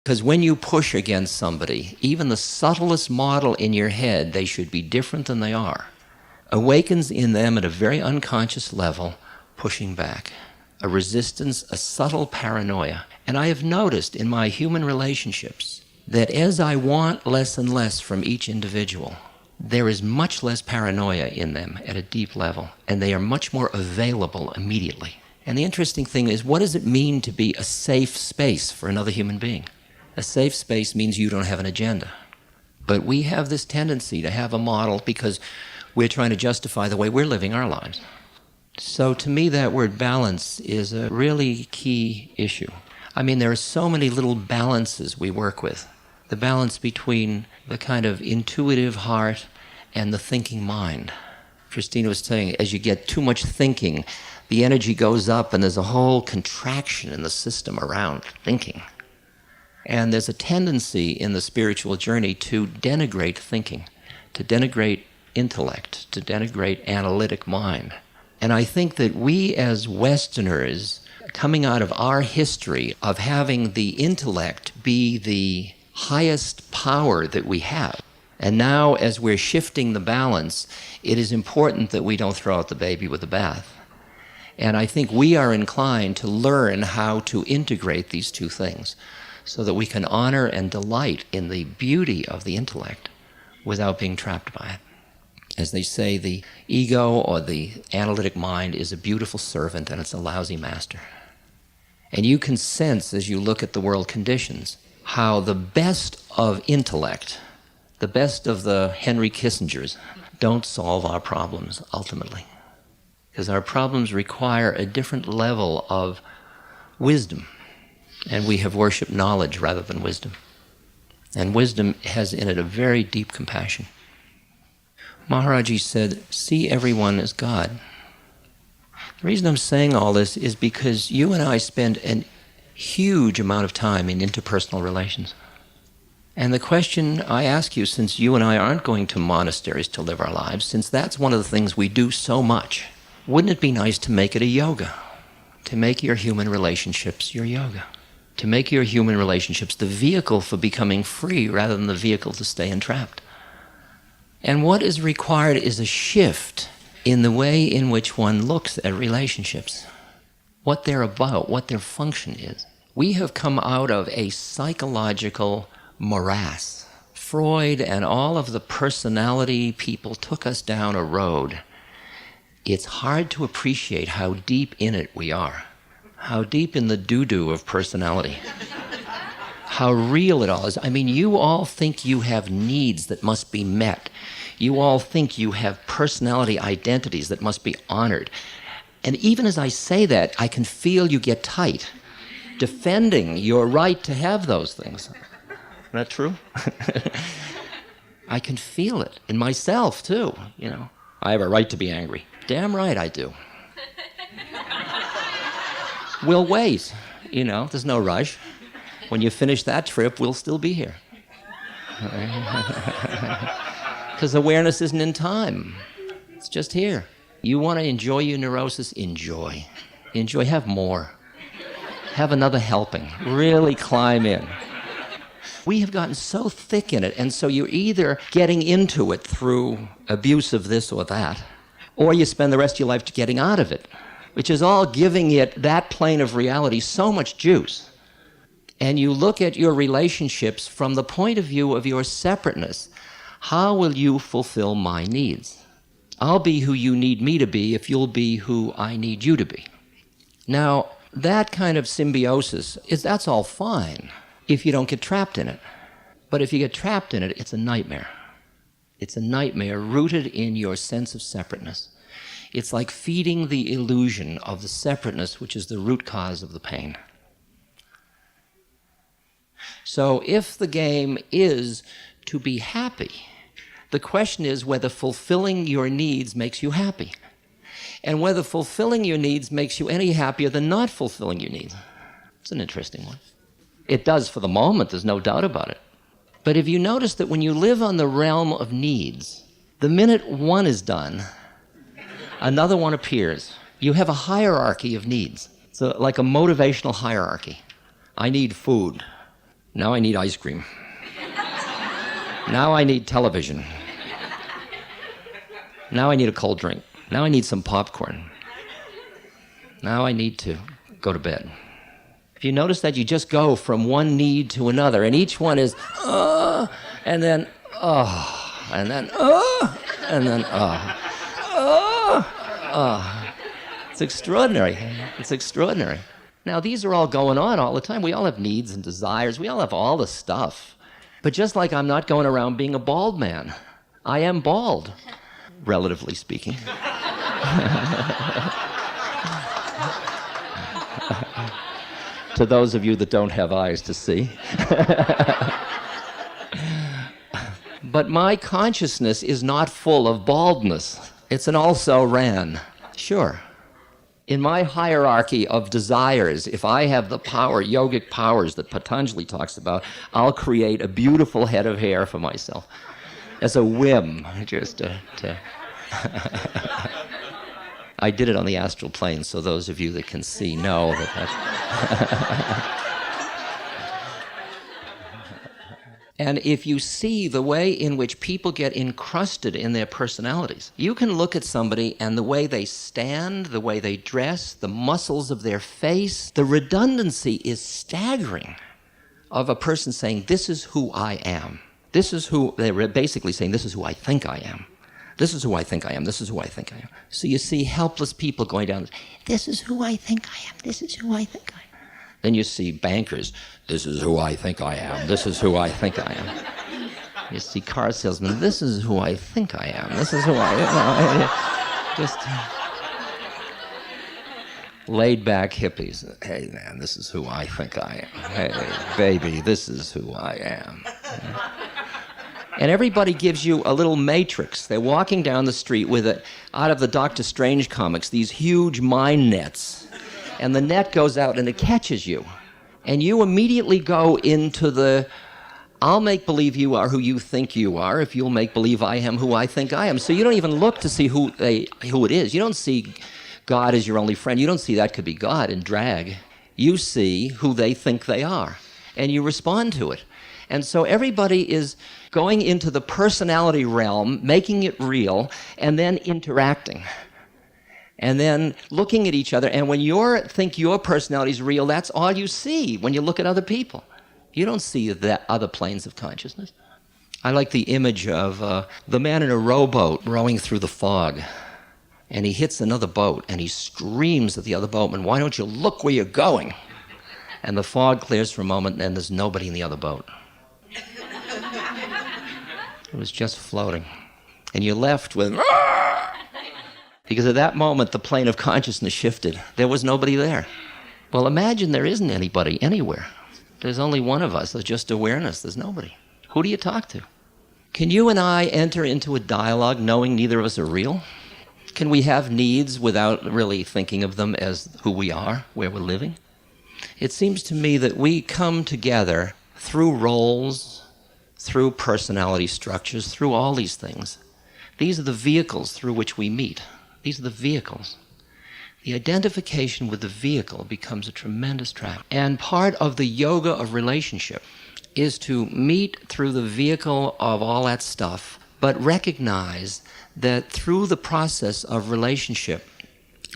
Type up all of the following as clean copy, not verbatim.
Because when you push against somebody, even the subtlest model in your head, they should be different than they are, awakens in them at a very unconscious level, pushing back. A resistance, a subtle paranoia. And I have noticed in my human relationships that as I want less and less from each individual, there is much less paranoia in them at a deep level, and they are much more available immediately. And the interesting thing is, what does it mean to be a safe space for another human being? A safe space means you don't have an agenda. But we have this tendency to have a model because we're trying to justify the way we're living our lives. So to me, that word balance is a really key issue. I mean, there are so many little balances we work with. The balance between the kind of intuitive heart and the thinking mind. Christina was saying, as you get too much thinking, the energy goes up and there's a whole contraction in the system around thinking. And there's a tendency in the spiritual journey to denigrate thinking, to denigrate intellect, to denigrate analytic mind. And I think that we as Westerners, coming out of our history of having the intellect be the highest power that we have, and now as we're shifting the balance, it is important that we don't throw out the baby with the bath. And I think we are inclined to learn how to integrate these two things so that we can honor and delight in the beauty of the intellect without being trapped by it. As they say, the ego or the analytic mind is a beautiful servant and it's a lousy master. And you can sense as you look at the world conditions how the best of intellect, the best of the Henry Kissingers, don't solve our problems ultimately. Because our problems require a different level of wisdom. And we have worshipped knowledge rather than wisdom. And wisdom has in it a very deep compassion. Maharaji said, see everyone as God. The reason I'm saying all this is because you and I spend a huge amount of time in interpersonal relations. And the question I ask you, since you and I aren't going to monasteries to live our lives, since that's one of the things we do so much, wouldn't it be nice to make it a yoga? To make your human relationships your yoga? To make your human relationships the vehicle for becoming free rather than the vehicle to stay entrapped? And what is required is a shift in the way in which one looks at relationships, what they're about, what their function is. We have come out of a psychological morass. Freud and all of the personality people took us down a road. It's hard to appreciate how deep in it we are, how deep in the doo-doo of personality. How real it all is. I mean, you all think you have needs that must be met. You all think you have personality identities that must be honored. And even as I say that, I can feel you get tight, defending your right to have those things. Isn't that true? I can feel it in myself, too, you know. I have a right to be angry. Damn right I do. We'll wait, you know, there's no rush. When you finish that trip, we'll still be here. Because awareness isn't in time. It's just here. You want to enjoy your neurosis? Enjoy. Enjoy. Have more. Have another helping. Really climb in. We have gotten so thick in it, and so you're either getting into it through abuse of this or that, or you spend the rest of your life getting out of it, which is all giving it, that plane of reality, so much juice. And you look at your relationships from the point of view of your separateness. How will you fulfill my needs? I'll be who you need me to be if you'll be who I need you to be. Now, that kind of symbiosis, that's all fine if you don't get trapped in it. But if you get trapped in it, it's a nightmare. It's a nightmare rooted in your sense of separateness. It's like feeding the illusion of the separateness, which is the root cause of the pain. So if the game is to be happy, the question is whether fulfilling your needs makes you happy, and whether fulfilling your needs makes you any happier than not fulfilling your needs. It's an interesting one. It does for the moment, there's no doubt about it. But if you notice that when you live on the realm of needs, the minute one is done, another one appears. You have a hierarchy of needs. So like a motivational hierarchy. I need food. Now I need ice cream. Now I need television. Now I need a cold drink. Now I need some popcorn. Now I need to go to bed. If you notice that, you just go from one need to another, and each one is, and then, and then, and then, It's extraordinary. It's extraordinary. Now, these are all going on all the time. We all have needs and desires. We all have all the stuff. But just like I'm not going around being a bald man, I am bald, relatively speaking. To those of you that don't have eyes to see. But my consciousness is not full of baldness. It's an also-ran. Sure. In my hierarchy of desires, if I have the power, yogic powers that Patanjali talks about, I'll create a beautiful head of hair for myself. As a whim, just to I did it on the astral plane, so those of you that can see know that. And if you see the way in which people get encrusted in their personalities, you can look at somebody and the way they stand, the way they dress, the muscles of their face, the redundancy is staggering of a person saying, this is who I am. This is who, they're basically saying, this is who I think I am. This is who I think I am. This is who I think I am. So you see helpless people going down, this is who I think I am. This is who I think I am. Then you see bankers, this is who I think I am. This is who I think I am. You see car salesmen, this is who I think I am. This is who I am. Just laid back hippies. Hey man, this is who I think I am. Hey baby, this is who I am. And everybody gives you a little matrix. They're walking down the street with it, out of the Doctor Strange comics, these huge mine nets. And the net goes out and it catches you. And you immediately go into the, I'll make believe you are who you think you are if you'll make believe I am who I think I am. So you don't even look to see who it is. You don't see God as your only friend. You don't see that could be God in drag. You see who they think they are. And you respond to it. And so everybody is going into the personality realm, making it real, and then interacting. And then looking at each other, and when you think your personality is real, that's all you see when you look at other people. You don't see the other planes of consciousness. I like the image of the man in a rowboat rowing through the fog, and he hits another boat, and he screams at the other boatman, why don't you look where you're going? And the fog clears for a moment, and there's nobody in the other boat. It was just floating. And you're left with, because at that moment, the plane of consciousness shifted. There was nobody there. Well, imagine there isn't anybody anywhere. There's only one of us. There's just awareness. There's nobody. Who do you talk to? Can you and I enter into a dialogue knowing neither of us are real? Can we have needs without really thinking of them as who we are, where we're living? It seems to me that we come together through roles, through personality structures, through all these things. These are the vehicles through which we meet. These are the vehicles. The identification with the vehicle becomes a tremendous trap. And part of the yoga of relationship is to meet through the vehicle of all that stuff, but recognize that through the process of relationship,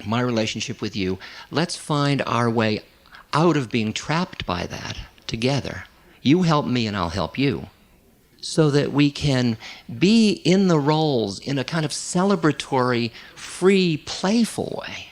my relationship with you, let's find our way out of being trapped by that together. You help me and I'll help you. So that we can be in the roles in a kind of celebratory, free, playful way.